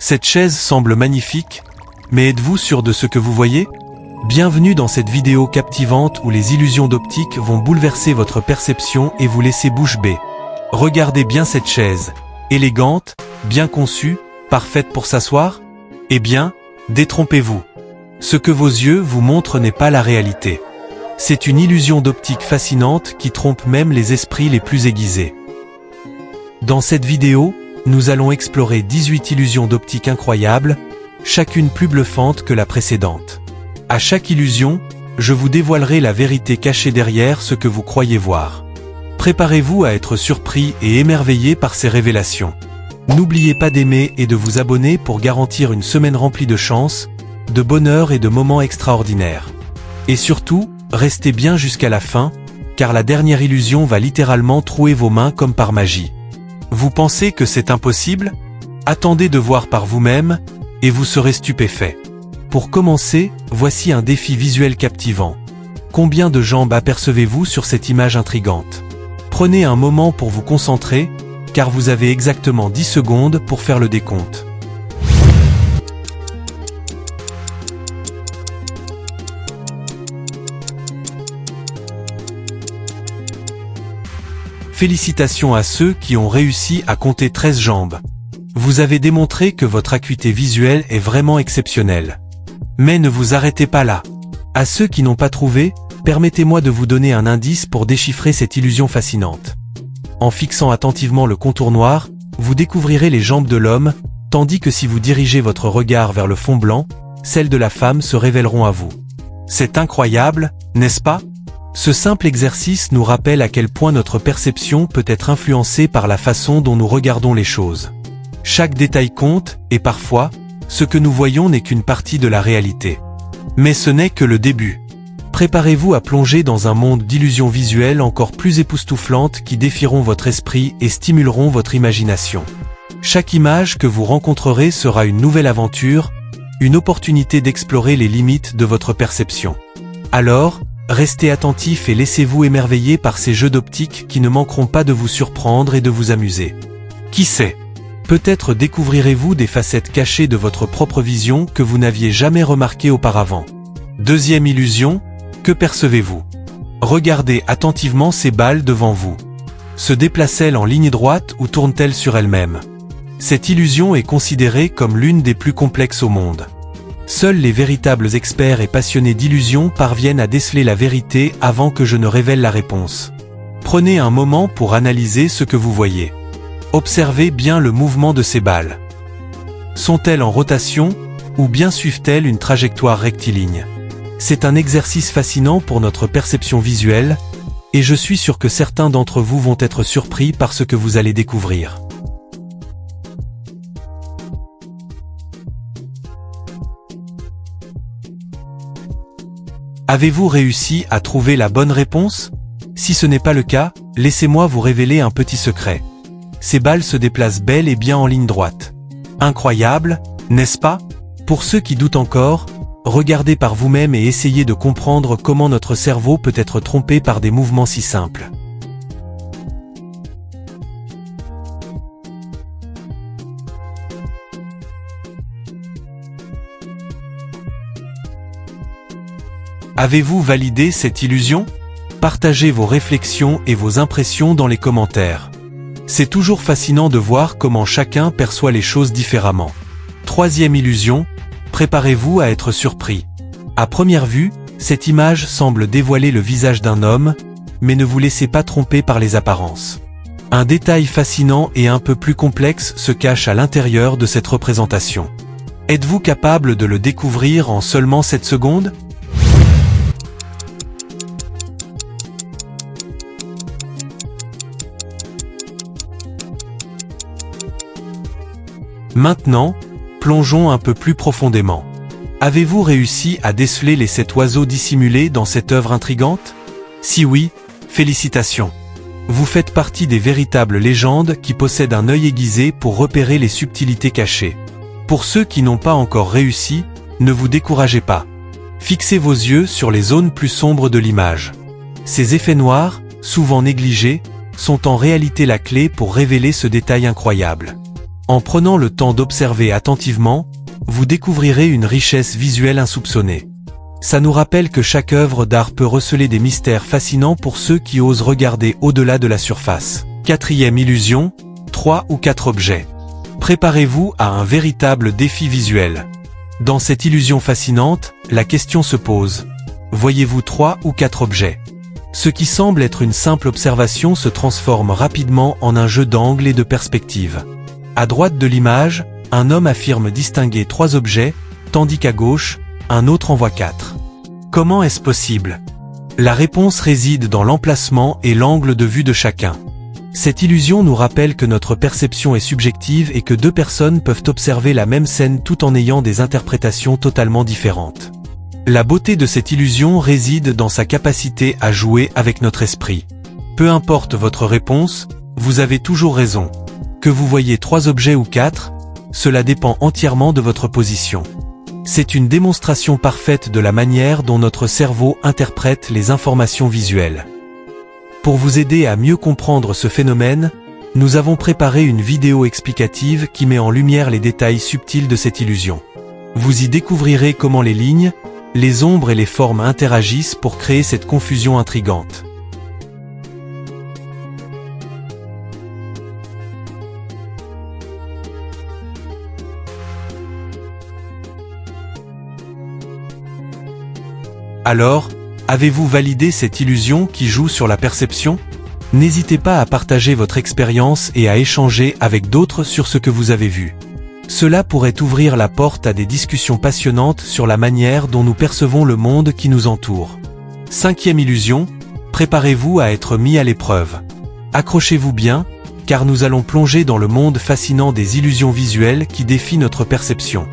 Cette chaise semble magnifique, mais êtes-vous sûr de ce que vous voyez? Bienvenue dans cette vidéo captivante où les illusions d'optique vont bouleverser votre perception et vous laisser bouche bée. Regardez bien cette chaise, élégante, bien conçue, parfaite pour s'asseoir? Eh bien, détrompez-vous. Ce que vos yeux vous montrent n'est pas la réalité. C'est une illusion d'optique fascinante qui trompe même les esprits les plus aiguisés. Dans cette vidéo, nous allons explorer 18 illusions d'optique incroyables, chacune plus bluffante que la précédente. À chaque illusion, je vous dévoilerai la vérité cachée derrière ce que vous croyez voir. Préparez-vous à être surpris et émerveillé par ces révélations. N'oubliez pas d'aimer et de vous abonner pour garantir une semaine remplie de chance, de bonheur et de moments extraordinaires. Et surtout, restez bien jusqu'à la fin, car la dernière illusion va littéralement trouer vos mains comme par magie. Vous pensez que c'est impossible? Attendez de voir par vous-même, et vous serez stupéfait. Pour commencer, voici un défi visuel captivant. Combien de jambes apercevez-vous sur cette image intrigante? Prenez un moment pour vous concentrer, car vous avez exactement 10 secondes pour faire le décompte. Félicitations à ceux qui ont réussi à compter 13 jambes. Vous avez démontré que votre acuité visuelle est vraiment exceptionnelle. Mais ne vous arrêtez pas là. À ceux qui n'ont pas trouvé, permettez-moi de vous donner un indice pour déchiffrer cette illusion fascinante. En fixant attentivement le contour noir, vous découvrirez les jambes de l'homme, tandis que si vous dirigez votre regard vers le fond blanc, celles de la femme se révéleront à vous. C'est incroyable, n'est-ce pas? Ce simple exercice nous rappelle à quel point notre perception peut être influencée par la façon dont nous regardons les choses. Chaque détail compte, et parfois, ce que nous voyons n'est qu'une partie de la réalité. Mais ce n'est que le début. Préparez-vous à plonger dans un monde d'illusions visuelles encore plus époustouflantes qui défieront votre esprit et stimuleront votre imagination. Chaque image que vous rencontrerez sera une nouvelle aventure, une opportunité d'explorer les limites de votre perception. Alors, restez attentifs et laissez-vous émerveiller par ces jeux d'optique qui ne manqueront pas de vous surprendre et de vous amuser. Qui sait? Peut-être découvrirez-vous des facettes cachées de votre propre vision que vous n'aviez jamais remarquées auparavant. Deuxième illusion, que percevez-vous? Regardez attentivement ces balles devant vous. Se déplacent-elles en ligne droite ou tournent-elles sur elles-mêmes? Cette illusion est considérée comme l'une des plus complexes au monde. Seuls les véritables experts et passionnés d'illusions parviennent à déceler la vérité avant que je ne révèle la réponse. Prenez un moment pour analyser ce que vous voyez. Observez bien le mouvement de ces balles. Sont-elles en rotation, ou bien suivent-elles une trajectoire rectiligne? C'est un exercice fascinant pour notre perception visuelle, et je suis sûr que certains d'entre vous vont être surpris par ce que vous allez découvrir. Avez-vous réussi à trouver la bonne réponse? Si ce n'est pas le cas, laissez-moi vous révéler un petit secret. Ces balles se déplacent bel et bien en ligne droite. Incroyable, n'est-ce pas? Pour ceux qui doutent encore, regardez par vous-même et essayez de comprendre comment notre cerveau peut être trompé par des mouvements si simples. Avez-vous validé cette illusion? Partagez vos réflexions et vos impressions dans les commentaires. C'est toujours fascinant de voir comment chacun perçoit les choses différemment. Troisième illusion, préparez-vous à être surpris. À première vue, cette image semble dévoiler le visage d'un homme, mais ne vous laissez pas tromper par les apparences. Un détail fascinant et un peu plus complexe se cache à l'intérieur de cette représentation. Êtes-vous capable de le découvrir en seulement 7 secondes? Maintenant, plongeons un peu plus profondément. Avez-vous réussi à déceler les 7 oiseaux dissimulés dans cette œuvre intrigante? Si oui, félicitations. Vous faites partie des véritables légendes qui possèdent un œil aiguisé pour repérer les subtilités cachées. Pour ceux qui n'ont pas encore réussi, ne vous découragez pas. Fixez vos yeux sur les zones plus sombres de l'image. Ces effets noirs, souvent négligés, sont en réalité la clé pour révéler ce détail incroyable. En prenant le temps d'observer attentivement, vous découvrirez une richesse visuelle insoupçonnée. Ça nous rappelle que chaque œuvre d'art peut receler des mystères fascinants pour ceux qui osent regarder au-delà de la surface. Quatrième illusion, 3 ou 4 objets. Préparez-vous à un véritable défi visuel. Dans cette illusion fascinante, la question se pose. Voyez-vous 3 ou 4 objets? Ce qui semble être une simple observation se transforme rapidement en un jeu d'angle et de perspective. À droite de l'image, un homme affirme distinguer 3 objets, tandis qu'à gauche, un autre en voit 4. Comment est-ce possible? La réponse réside dans l'emplacement et l'angle de vue de chacun. Cette illusion nous rappelle que notre perception est subjective et que 2 personnes peuvent observer la même scène tout en ayant des interprétations totalement différentes. La beauté de cette illusion réside dans sa capacité à jouer avec notre esprit. Peu importe votre réponse, vous avez toujours raison. Que vous voyez 3 objets ou 4, cela dépend entièrement de votre position. C'est une démonstration parfaite de la manière dont notre cerveau interprète les informations visuelles. Pour vous aider à mieux comprendre ce phénomène, nous avons préparé une vidéo explicative qui met en lumière les détails subtils de cette illusion. Vous y découvrirez comment les lignes, les ombres et les formes interagissent pour créer cette confusion intrigante. Alors, avez-vous validé cette illusion qui joue sur la perception? N'hésitez pas à partager votre expérience et à échanger avec d'autres sur ce que vous avez vu. Cela pourrait ouvrir la porte à des discussions passionnantes sur la manière dont nous percevons le monde qui nous entoure. Cinquième illusion, préparez-vous à être mis à l'épreuve. Accrochez-vous bien, car nous allons plonger dans le monde fascinant des illusions visuelles qui défient notre perception.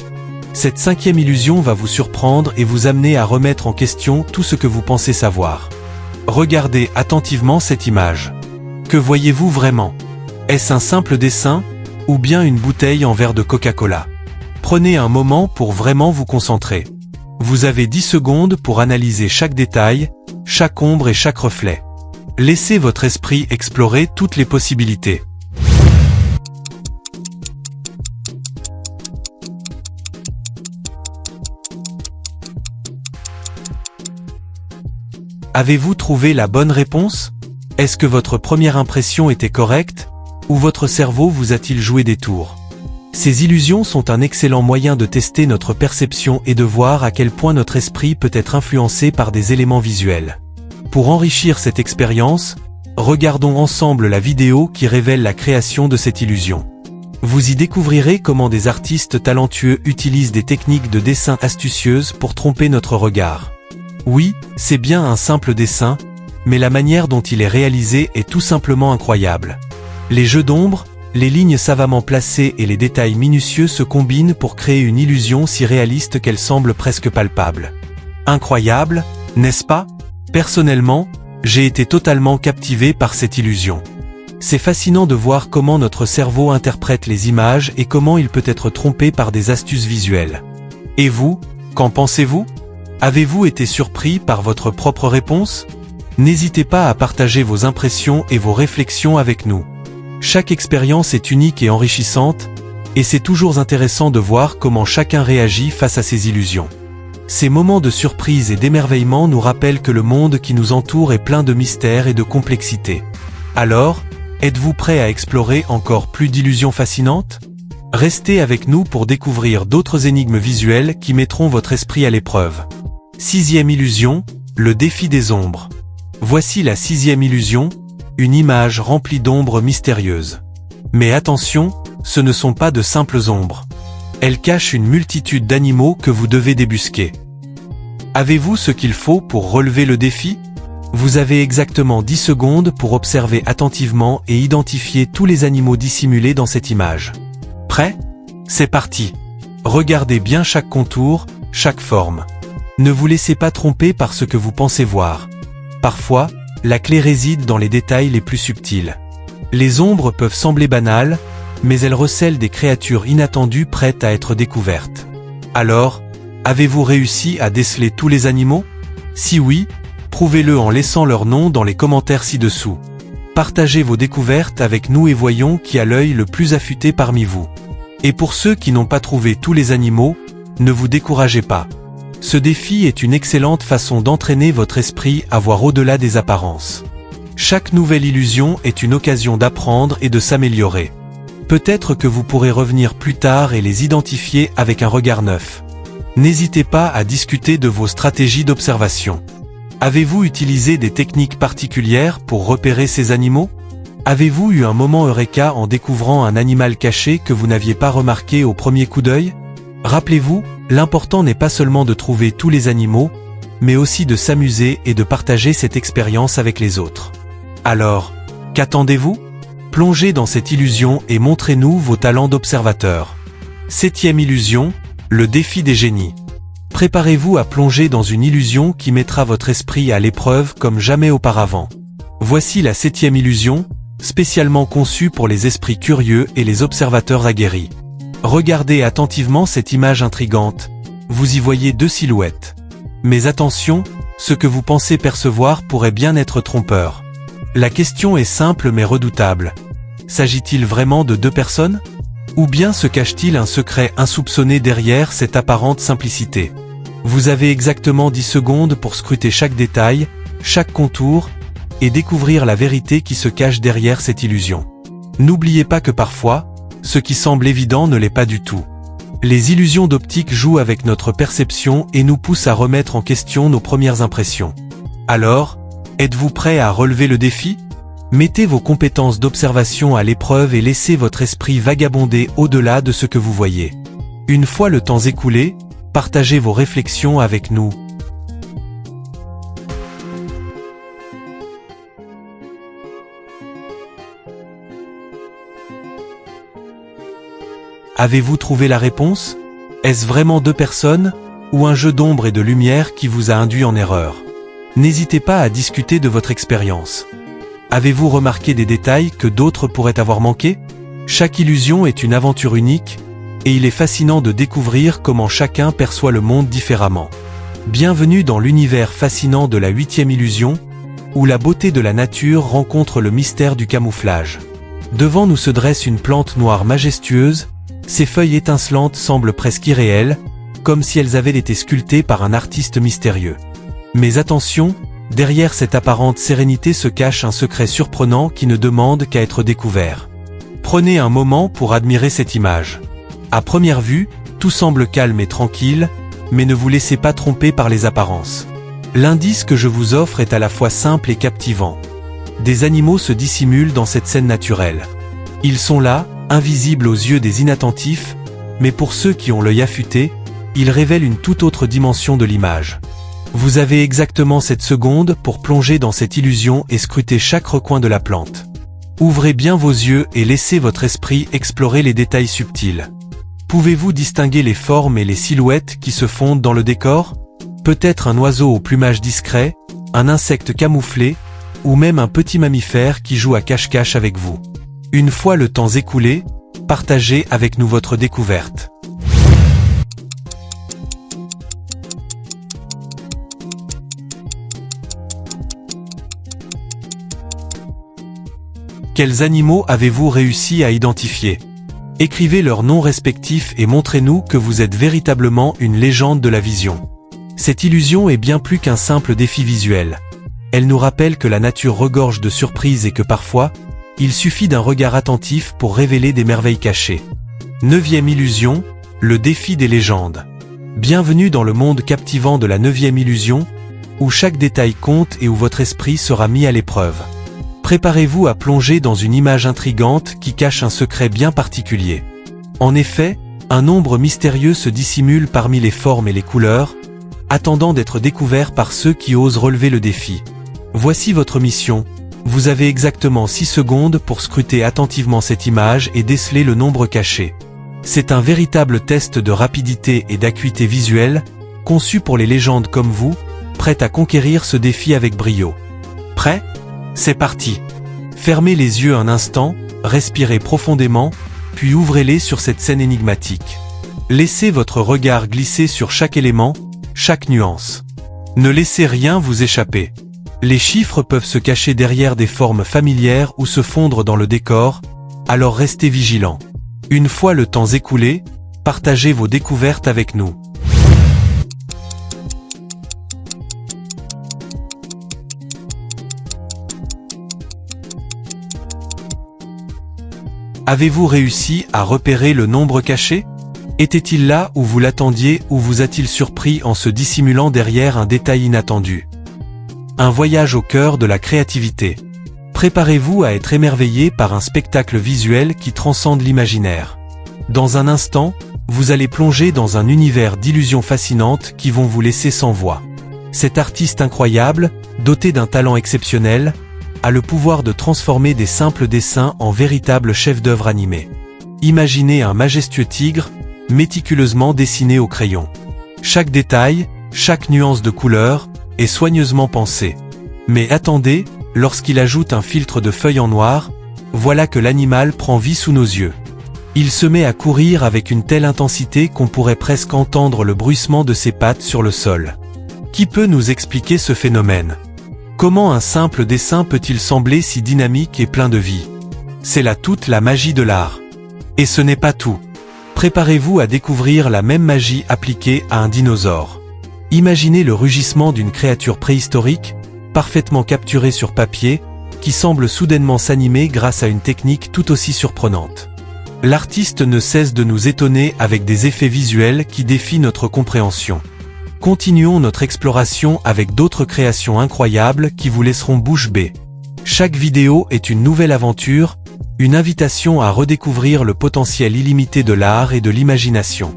Cette 5e illusion va vous surprendre et vous amener à remettre en question tout ce que vous pensez savoir. Regardez attentivement cette image. Que voyez-vous vraiment? Est-ce un simple dessin, ou bien une bouteille en verre de Coca-Cola? Prenez un moment pour vraiment vous concentrer. Vous avez 10 secondes pour analyser chaque détail, chaque ombre et chaque reflet. Laissez votre esprit explorer toutes les possibilités. Avez-vous trouvé la bonne réponse? Est-ce que votre première impression était correcte? Ou votre cerveau vous a-t-il joué des tours? Ces illusions sont un excellent moyen de tester notre perception et de voir à quel point notre esprit peut être influencé par des éléments visuels. Pour enrichir cette expérience, regardons ensemble la vidéo qui révèle la création de cette illusion. Vous y découvrirez comment des artistes talentueux utilisent des techniques de dessin astucieuses pour tromper notre regard. Oui, c'est bien un simple dessin, mais la manière dont il est réalisé est tout simplement incroyable. Les jeux d'ombre, les lignes savamment placées et les détails minutieux se combinent pour créer une illusion si réaliste qu'elle semble presque palpable. Incroyable, n'est-ce pas? Personnellement, j'ai été totalement captivé par cette illusion. C'est fascinant de voir comment notre cerveau interprète les images et comment il peut être trompé par des astuces visuelles. Et vous, qu'en pensez-vous? Avez-vous été surpris par votre propre réponse? N'hésitez pas à partager vos impressions et vos réflexions avec nous. Chaque expérience est unique et enrichissante, et c'est toujours intéressant de voir comment chacun réagit face à ces illusions. Ces moments de surprise et d'émerveillement nous rappellent que le monde qui nous entoure est plein de mystères et de complexité. Alors, êtes-vous prêt à explorer encore plus d'illusions fascinantes? Restez avec nous pour découvrir d'autres énigmes visuelles qui mettront votre esprit à l'épreuve. 6e illusion, le défi des ombres. Voici la 6e illusion, une image remplie d'ombres mystérieuses. Mais attention, ce ne sont pas de simples ombres. Elles cachent une multitude d'animaux que vous devez débusquer. Avez-vous ce qu'il faut pour relever le défi? Vous avez exactement 10 secondes pour observer attentivement et identifier tous les animaux dissimulés dans cette image. Prêt? C'est parti! Regardez bien chaque contour, chaque forme. Ne vous laissez pas tromper par ce que vous pensez voir. Parfois, la clé réside dans les détails les plus subtils. Les ombres peuvent sembler banales, mais elles recèlent des créatures inattendues prêtes à être découvertes. Alors, avez-vous réussi à déceler tous les animaux? Si oui, prouvez-le en laissant leur nom dans les commentaires ci-dessous. Partagez vos découvertes avec nous et voyons qui a l'œil le plus affûté parmi vous. Et pour ceux qui n'ont pas trouvé tous les animaux, ne vous découragez pas. Ce défi est une excellente façon d'entraîner votre esprit à voir au-delà des apparences. Chaque nouvelle illusion est une occasion d'apprendre et de s'améliorer. Peut-être que vous pourrez revenir plus tard et les identifier avec un regard neuf. N'hésitez pas à discuter de vos stratégies d'observation. Avez-vous utilisé des techniques particulières pour repérer ces animaux? Avez-vous eu un moment eureka en découvrant un animal caché que vous n'aviez pas remarqué au premier coup d'œil? Rappelez-vous, l'important n'est pas seulement de trouver tous les animaux, mais aussi de s'amuser et de partager cette expérience avec les autres. Alors, qu'attendez-vous? Plongez dans cette illusion et montrez-nous vos talents d'observateur. 7e illusion, le défi des génies. Préparez-vous à plonger dans une illusion qui mettra votre esprit à l'épreuve comme jamais auparavant. Voici la 7e illusion, spécialement conçue pour les esprits curieux et les observateurs aguerris. Regardez attentivement cette image intrigante. Vous y voyez 2 silhouettes. Mais attention, ce que vous pensez percevoir pourrait bien être trompeur. La question est simple mais redoutable. S'agit-il vraiment de 2 personnes? Ou bien se cache-t-il un secret insoupçonné derrière cette apparente simplicité? Vous avez exactement 10 secondes pour scruter chaque détail, chaque contour, et découvrir la vérité qui se cache derrière cette illusion. N'oubliez pas que parfois, ce qui semble évident ne l'est pas du tout. Les illusions d'optique jouent avec notre perception et nous poussent à remettre en question nos premières impressions. Alors, êtes-vous prêt à relever le défi? Mettez vos compétences d'observation à l'épreuve et laissez votre esprit vagabonder au-delà de ce que vous voyez. Une fois le temps écoulé, partagez vos réflexions avec nous. Avez-vous trouvé la réponse? Est-ce vraiment 2 personnes, ou un jeu d'ombre et de lumière qui vous a induit en erreur? N'hésitez pas à discuter de votre expérience. Avez-vous remarqué des détails que d'autres pourraient avoir manqués? Chaque illusion est une aventure unique, et il est fascinant de découvrir comment chacun perçoit le monde différemment. Bienvenue dans l'univers fascinant de la 8e illusion, où la beauté de la nature rencontre le mystère du camouflage. Devant nous se dresse une plante noire majestueuse, ses feuilles étincelantes semblent presque irréelles, comme si elles avaient été sculptées par un artiste mystérieux. Mais attention, derrière cette apparente sérénité se cache un secret surprenant qui ne demande qu'à être découvert. Prenez un moment pour admirer cette image. À première vue, tout semble calme et tranquille, mais ne vous laissez pas tromper par les apparences. L'indice que je vous offre est à la fois simple et captivant. Des animaux se dissimulent dans cette scène naturelle. Ils sont là, invisibles aux yeux des inattentifs, mais pour ceux qui ont l'œil affûté, ils révèlent une toute autre dimension de l'image. Vous avez exactement cette seconde pour plonger dans cette illusion et scruter chaque recoin de la plante. Ouvrez bien vos yeux et laissez votre esprit explorer les détails subtils. Pouvez-vous distinguer les formes et les silhouettes qui se fondent dans le décor? Peut-être un oiseau au plumage discret, un insecte camouflé, ou même un petit mammifère qui joue à cache-cache avec vous. Une fois le temps écoulé, partagez avec nous votre découverte. Quels animaux avez-vous réussi à identifier? Écrivez leurs noms respectifs et montrez-nous que vous êtes véritablement une légende de la vision. Cette illusion est bien plus qu'un simple défi visuel. Elle nous rappelle que la nature regorge de surprises et que parfois, il suffit d'un regard attentif pour révéler des merveilles cachées. 9e illusion, le défi des légendes. Bienvenue dans le monde captivant de la 9e illusion, où chaque détail compte et où votre esprit sera mis à l'épreuve. Préparez-vous à plonger dans une image intrigante qui cache un secret bien particulier. En effet, un nombre mystérieux se dissimule parmi les formes et les couleurs, attendant d'être découvert par ceux qui osent relever le défi. Voici votre mission. Vous avez exactement 6 secondes pour scruter attentivement cette image et déceler le nombre caché. C'est un véritable test de rapidité et d'acuité visuelle, conçu pour les légendes comme vous, prêtes à conquérir ce défi avec brio. Prêt? C'est parti. Fermez les yeux un instant, respirez profondément, puis ouvrez-les sur cette scène énigmatique. Laissez votre regard glisser sur chaque élément, chaque nuance. Ne laissez rien vous échapper. Les chiffres peuvent se cacher derrière des formes familières ou se fondre dans le décor, alors restez vigilants. Une fois le temps écoulé, partagez vos découvertes avec nous. Avez-vous réussi à repérer le nombre caché? Était-il là où vous l'attendiez ou vous a-t-il surpris en se dissimulant derrière un détail inattendu? Un voyage au cœur de la créativité. Préparez-vous à être émerveillé par un spectacle visuel qui transcende l'imaginaire. Dans un instant, vous allez plonger dans un univers d'illusions fascinantes qui vont vous laisser sans voix. Cet artiste incroyable, doté d'un talent exceptionnel, a le pouvoir de transformer des simples dessins en véritables chefs-d'œuvre animés. Imaginez un majestueux tigre, méticuleusement dessiné au crayon. Chaque détail, chaque nuance de couleur, est soigneusement pensé. Mais attendez, lorsqu'il ajoute un filtre de feuilles en noir, voilà que l'animal prend vie sous nos yeux. Il se met à courir avec une telle intensité qu'on pourrait presque entendre le bruissement de ses pattes sur le sol. Qui peut nous expliquer ce phénomène? Comment un simple dessin peut-il sembler si dynamique et plein de vie? C'est là toute la magie de l'art. Et ce n'est pas tout. Préparez-vous à découvrir la même magie appliquée à un dinosaure. Imaginez le rugissement d'une créature préhistorique, parfaitement capturée sur papier, qui semble soudainement s'animer grâce à une technique tout aussi surprenante. L'artiste ne cesse de nous étonner avec des effets visuels qui défient notre compréhension. Continuons notre exploration avec d'autres créations incroyables qui vous laisseront bouche bée. Chaque vidéo est une nouvelle aventure, une invitation à redécouvrir le potentiel illimité de l'art et de l'imagination.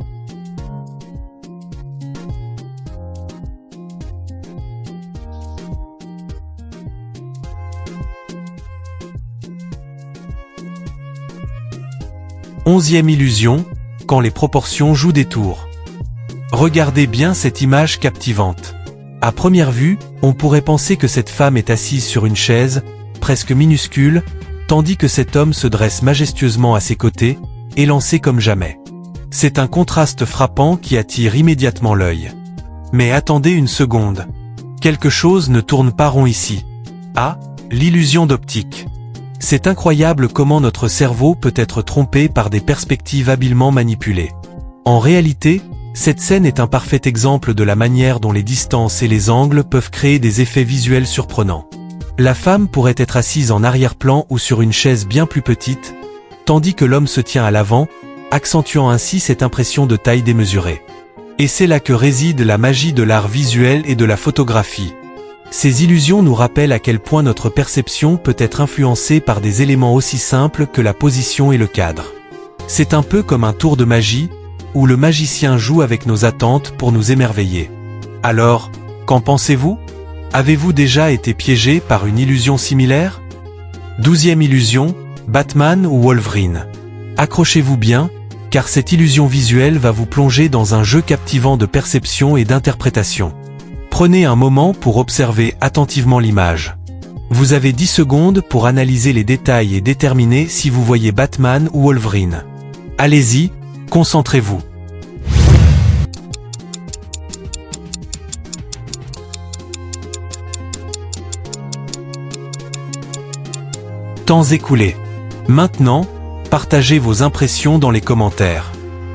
Onzième illusion, quand les proportions jouent des tours. Regardez bien cette image captivante. À première vue, on pourrait penser que cette femme est assise sur une chaise, presque minuscule, tandis que cet homme se dresse majestueusement à ses côtés, élancé comme jamais. C'est un contraste frappant qui attire immédiatement l'œil. Mais attendez une seconde. Quelque chose ne tourne pas rond ici. Ah, l'illusion d'optique. C'est incroyable comment notre cerveau peut être trompé par des perspectives habilement manipulées. En réalité, cette scène est un parfait exemple de la manière dont les distances et les angles peuvent créer des effets visuels surprenants. La femme pourrait être assise en arrière-plan ou sur une chaise bien plus petite, tandis que l'homme se tient à l'avant, accentuant ainsi cette impression de taille démesurée. Et c'est là que réside la magie de l'art visuel et de la photographie. Ces illusions nous rappellent à quel point notre perception peut être influencée par des éléments aussi simples que la position et le cadre. C'est un peu comme un tour de magie, où le magicien joue avec nos attentes pour nous émerveiller. Alors, qu'en pensez-vous? Avez-vous déjà été piégé par une illusion similaire? 12e illusion, Batman ou Wolverine. Accrochez-vous bien, car cette illusion visuelle va vous plonger dans un jeu captivant de perception et d'interprétation. Prenez un moment pour observer attentivement l'image. Vous avez 10 secondes pour analyser les détails et déterminer si vous voyez Batman ou Wolverine. Allez-y, concentrez-vous. Temps écoulé. Maintenant, partagez vos impressions dans les commentaires.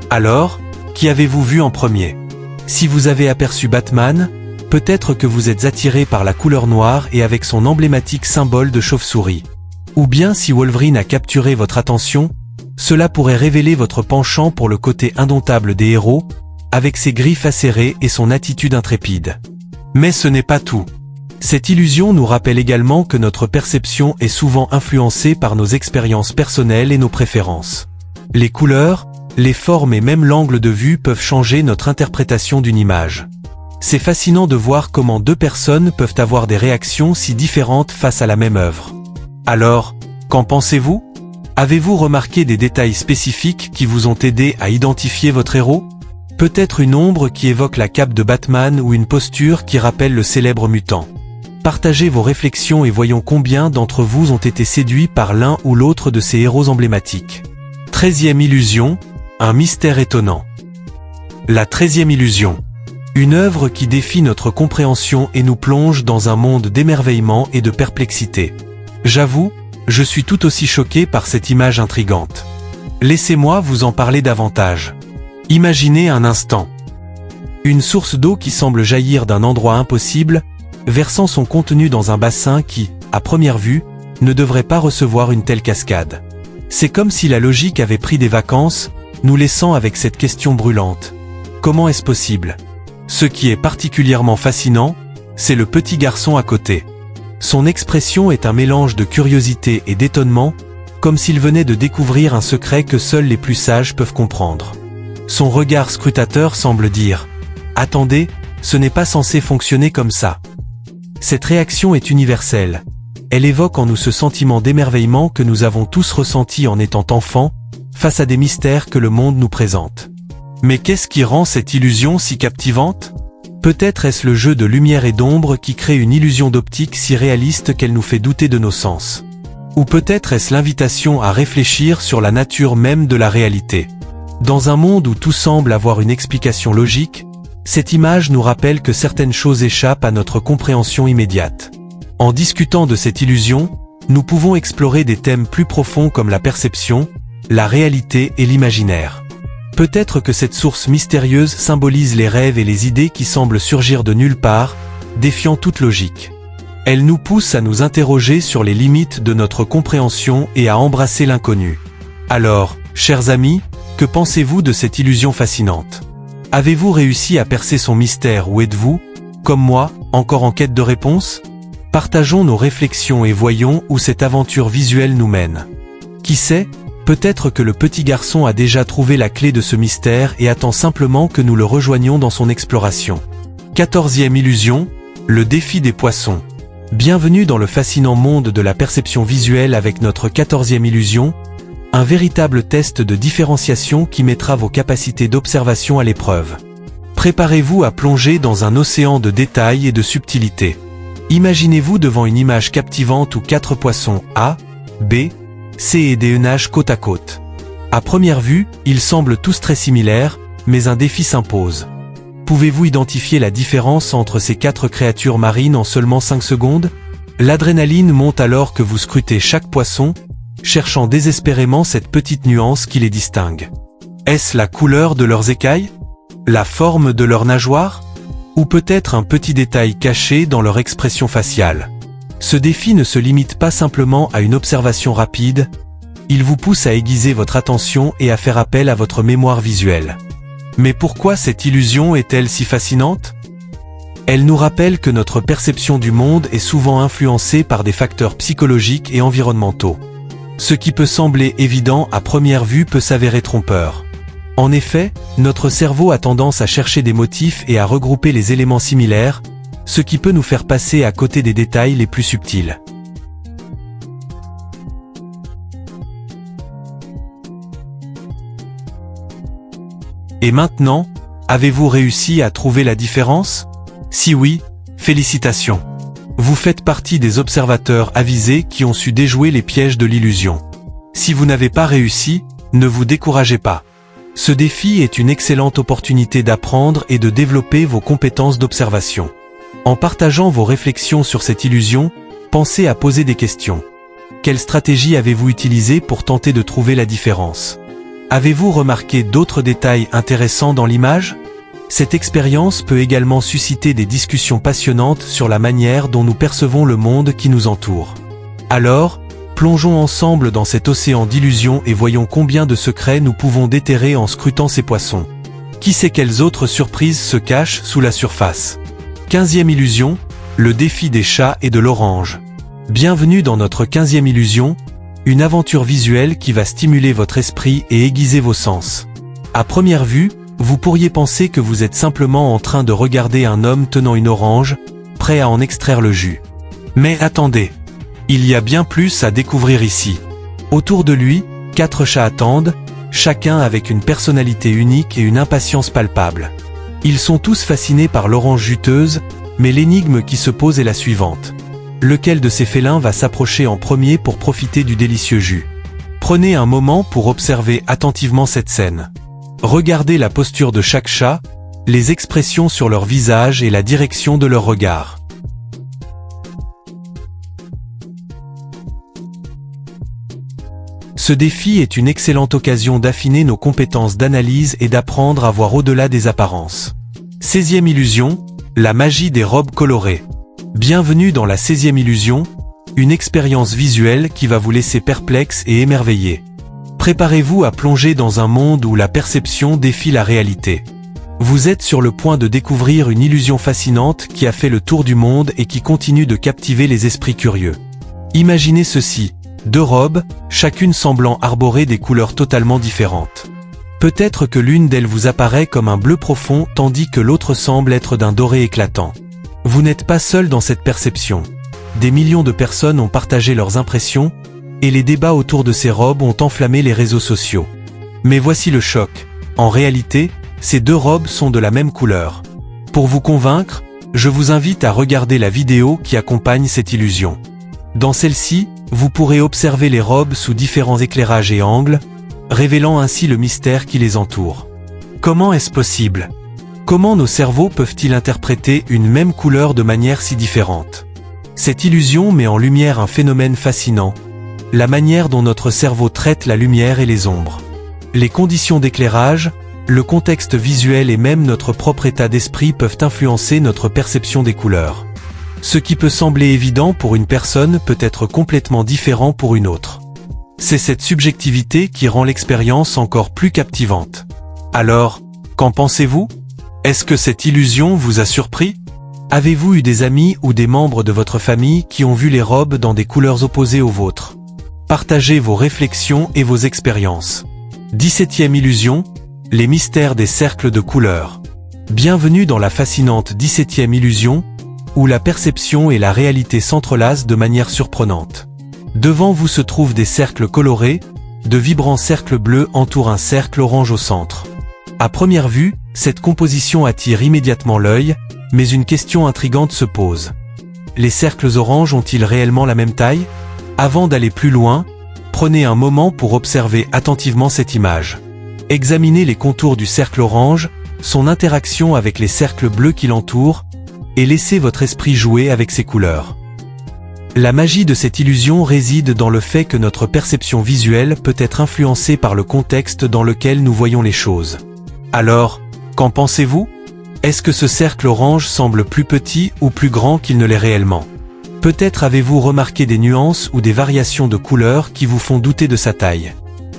Alors, qui avez-vous vu en premier? Si vous avez aperçu Batman, peut-être que vous êtes attiré par la couleur noire et avec son emblématique symbole de chauve-souris. Ou bien si Wolverine a capturé votre attention, cela pourrait révéler votre penchant pour le côté indomptable des héros, avec ses griffes acérées et son attitude intrépide. Mais ce n'est pas tout. Cette illusion nous rappelle également que notre perception est souvent influencée par nos expériences personnelles et nos préférences. Les couleurs, les formes et même l'angle de vue peuvent changer notre interprétation d'une image. C'est fascinant de voir comment deux personnes peuvent avoir des réactions si différentes face à la même œuvre. Alors, qu'en pensez-vous? Avez-vous remarqué des détails spécifiques qui vous ont aidé à identifier votre héros? Peut-être une ombre qui évoque la cape de Batman ou une posture qui rappelle le célèbre mutant. Partagez vos réflexions et voyons combien d'entre vous ont été séduits par l'un ou l'autre de ces héros emblématiques. 13e illusion, un mystère étonnant. La 13e illusion. Une œuvre qui défie notre compréhension et nous plonge dans un monde d'émerveillement et de perplexité. J'avoue, je suis tout aussi choqué par cette image intrigante. Laissez-moi vous en parler davantage. Imaginez un instant. Une source d'eau qui semble jaillir d'un endroit impossible, versant son contenu dans un bassin qui, à première vue, ne devrait pas recevoir une telle cascade. C'est comme si la logique avait pris des vacances, nous laissant avec cette question brûlante. Comment est-ce possible? Ce qui est particulièrement fascinant, c'est le petit garçon à côté. Son expression est un mélange de curiosité et d'étonnement, comme s'il venait de découvrir un secret que seuls les plus sages peuvent comprendre. Son regard scrutateur semble dire « Attendez, ce n'est pas censé fonctionner comme ça ». Cette réaction est universelle. Elle évoque en nous ce sentiment d'émerveillement que nous avons tous ressenti en étant enfants, face à des mystères que le monde nous présente. Mais qu'est-ce qui rend cette illusion si captivante? Peut-être est-ce le jeu de lumière et d'ombre qui crée une illusion d'optique si réaliste qu'elle nous fait douter de nos sens. Ou peut-être est-ce l'invitation à réfléchir sur la nature même de la réalité. Dans un monde où tout semble avoir une explication logique, cette image nous rappelle que certaines choses échappent à notre compréhension immédiate. En discutant de cette illusion, nous pouvons explorer des thèmes plus profonds comme la perception, la réalité et l'imaginaire. Peut-être que cette source mystérieuse symbolise les rêves et les idées qui semblent surgir de nulle part, défiant toute logique. Elle nous pousse à nous interroger sur les limites de notre compréhension et à embrasser l'inconnu. Alors, chers amis, que pensez-vous de cette illusion fascinante? Avez-vous réussi à percer son mystère ou êtes-vous, comme moi, encore en quête de réponse? Partageons nos réflexions et voyons où cette aventure visuelle nous mène. Qui sait, peut-être que le petit garçon a déjà trouvé la clé de ce mystère et attend simplement que nous le rejoignions dans son exploration. 14e illusion, le défi des poissons. Bienvenue dans le fascinant monde de la perception visuelle avec notre 14e illusion, un véritable test de différenciation qui mettra vos capacités d'observation à l'épreuve. Préparez-vous à plonger dans un océan de détails et de subtilités. Imaginez-vous devant une image captivante où 4 poissons A, B, C et D nagent côte à côte. À première vue, ils semblent tous très similaires, mais un défi s'impose. Pouvez-vous identifier la différence entre ces 4 créatures marines en seulement 5 secondes? L'adrénaline monte alors que vous scrutez chaque poisson, cherchant désespérément cette petite nuance qui les distingue. Est-ce la couleur de leurs écailles? La forme de leurs nageoires? Ou peut-être un petit détail caché dans leur expression faciale? Ce défi ne se limite pas simplement à une observation rapide, il vous pousse à aiguiser votre attention et à faire appel à votre mémoire visuelle. Mais pourquoi cette illusion est-elle si fascinante? Elle nous rappelle que notre perception du monde est souvent influencée par des facteurs psychologiques et environnementaux. Ce qui peut sembler évident à première vue peut s'avérer trompeur. En effet, notre cerveau a tendance à chercher des motifs et à regrouper les éléments similaires, ce qui peut nous faire passer à côté des détails les plus subtils. Et maintenant, avez-vous réussi à trouver la différence? Si oui, félicitations. Vous faites partie des observateurs avisés qui ont su déjouer les pièges de l'illusion. Si vous n'avez pas réussi, ne vous découragez pas. Ce défi est une excellente opportunité d'apprendre et de développer vos compétences d'observation. En partageant vos réflexions sur cette illusion, pensez à poser des questions. Quelle stratégie avez-vous utilisée pour tenter de trouver la différence? Avez-vous remarqué d'autres détails intéressants dans l'image? Cette expérience peut également susciter des discussions passionnantes sur la manière dont nous percevons le monde qui nous entoure. Alors, plongeons ensemble dans cet océan d'illusions et voyons combien de secrets nous pouvons déterrer en scrutant ces poissons. Qui sait quelles autres surprises se cachent sous la surface? 15e illusion, le défi des chats et de l'orange. Bienvenue dans notre 15e illusion, une aventure visuelle qui va stimuler votre esprit et aiguiser vos sens. À première vue, vous pourriez penser que vous êtes simplement en train de regarder un homme tenant une orange, prêt à en extraire le jus. Mais attendez, il y a bien plus à découvrir ici. Autour de lui, 4 chats attendent, chacun avec une personnalité unique et une impatience palpable. Ils sont tous fascinés par l'orange juteuse, mais l'énigme qui se pose est la suivante. Lequel de ces félins va s'approcher en premier pour profiter du délicieux jus? Prenez un moment pour observer attentivement cette scène. Regardez la posture de chaque chat, les expressions sur leur visage et la direction de leur regard. Ce défi est une excellente occasion d'affiner nos compétences d'analyse et d'apprendre à voir au-delà des apparences. 16e illusion, la magie des robes colorées. Bienvenue dans la 16e illusion, une expérience visuelle qui va vous laisser perplexe et émerveillé. Préparez-vous à plonger dans un monde où la perception défie la réalité. Vous êtes sur le point de découvrir une illusion fascinante qui a fait le tour du monde et qui continue de captiver les esprits curieux. Imaginez ceci, 2 robes, chacune semblant arborer des couleurs totalement différentes. Peut-être que l'une d'elles vous apparaît comme un bleu profond tandis que l'autre semble être d'un doré éclatant. Vous n'êtes pas seul dans cette perception. Des millions de personnes ont partagé leurs impressions, et les débats autour de ces robes ont enflammé les réseaux sociaux. Mais voici le choc. En réalité, ces 2 robes sont de la même couleur. Pour vous convaincre, je vous invite à regarder la vidéo qui accompagne cette illusion. Dans celle-ci, vous pourrez observer les robes sous différents éclairages et angles, révélant ainsi le mystère qui les entoure. Comment est-ce possible? Comment nos cerveaux peuvent-ils interpréter une même couleur de manière si différente? Cette illusion met en lumière un phénomène fascinant, la manière dont notre cerveau traite la lumière et les ombres. Les conditions d'éclairage, le contexte visuel et même notre propre état d'esprit peuvent influencer notre perception des couleurs. Ce qui peut sembler évident pour une personne peut être complètement différent pour une autre. C'est cette subjectivité qui rend l'expérience encore plus captivante. Alors, qu'en pensez-vous? Est-ce que cette illusion vous a surpris? Avez-vous eu des amis ou des membres de votre famille qui ont vu les robes dans des couleurs opposées aux vôtres? Partagez vos réflexions et vos expériences. 17e illusion, les mystères des cercles de couleurs. Bienvenue dans la fascinante 17e illusion, où la perception et la réalité s'entrelacent de manière surprenante. Devant vous se trouvent des cercles colorés, de vibrants cercles bleus entourent un cercle orange au centre. À première vue, cette composition attire immédiatement l'œil, mais une question intrigante se pose. Les cercles oranges ont-ils réellement la même taille? Avant d'aller plus loin, prenez un moment pour observer attentivement cette image. Examinez les contours du cercle orange, son interaction avec les cercles bleus qui l'entourent, et laissez votre esprit jouer avec ces couleurs. La magie de cette illusion réside dans le fait que notre perception visuelle peut être influencée par le contexte dans lequel nous voyons les choses. Alors, qu'en pensez-vous? Est-ce que ce cercle orange semble plus petit ou plus grand qu'il ne l'est réellement? Peut-être avez-vous remarqué des nuances ou des variations de couleurs qui vous font douter de sa taille.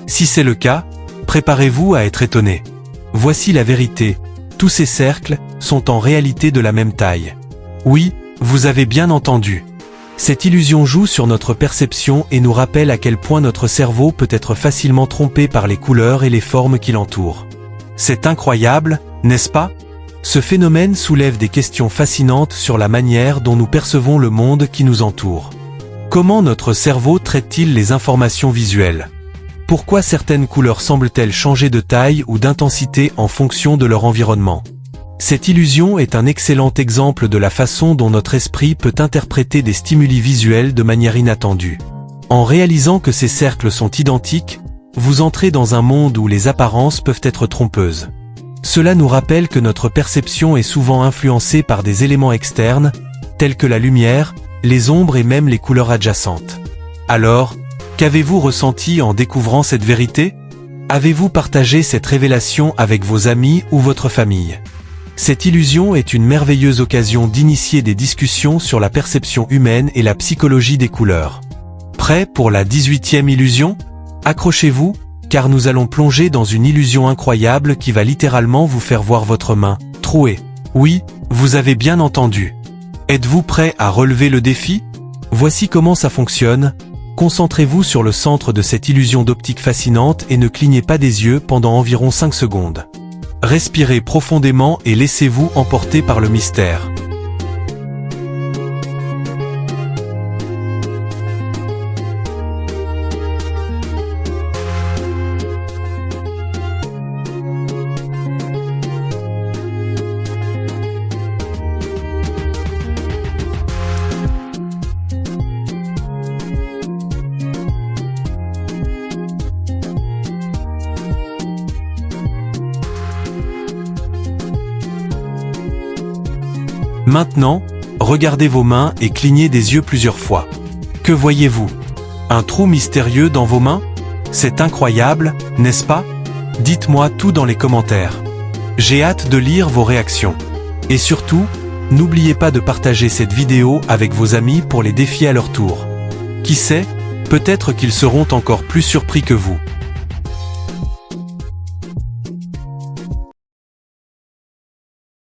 Si c'est le cas, préparez-vous à être étonné. Voici la vérité, tous ces cercles sont en réalité de la même taille. Oui, vous avez bien entendu. Cette illusion joue sur notre perception et nous rappelle à quel point notre cerveau peut être facilement trompé par les couleurs et les formes qui l'entourent. C'est incroyable, n'est-ce pas? Ce phénomène soulève des questions fascinantes sur la manière dont nous percevons le monde qui nous entoure. Comment notre cerveau traite-t-il les informations visuelles? Pourquoi certaines couleurs semblent-elles changer de taille ou d'intensité en fonction de leur environnement? Cette illusion est un excellent exemple de la façon dont notre esprit peut interpréter des stimuli visuels de manière inattendue. En réalisant que ces cercles sont identiques, vous entrez dans un monde où les apparences peuvent être trompeuses. Cela nous rappelle que notre perception est souvent influencée par des éléments externes, tels que la lumière, les ombres et même les couleurs adjacentes. Alors, qu'avez-vous ressenti en découvrant cette vérité? Avez-vous partagé cette révélation avec vos amis ou votre famille? Cette illusion est une merveilleuse occasion d'initier des discussions sur la perception humaine et la psychologie des couleurs. Prêt pour la 18e illusion? Accrochez-vous, car nous allons plonger dans une illusion incroyable qui va littéralement vous faire voir votre main trouée. Oui, vous avez bien entendu. Êtes-vous prêt à relever le défi? Voici comment ça fonctionne. Concentrez-vous sur le centre de cette illusion d'optique fascinante et ne clignez pas des yeux pendant environ 5 secondes. Respirez profondément et laissez-vous emporter par le mystère. Maintenant, regardez vos mains et clignez des yeux plusieurs fois. Que voyez-vous? Un trou mystérieux dans vos mains? C'est incroyable, n'est-ce pas? Dites-moi tout dans les commentaires. J'ai hâte de lire vos réactions. Et surtout, n'oubliez pas de partager cette vidéo avec vos amis pour les défier à leur tour. Qui sait, peut-être qu'ils seront encore plus surpris que vous.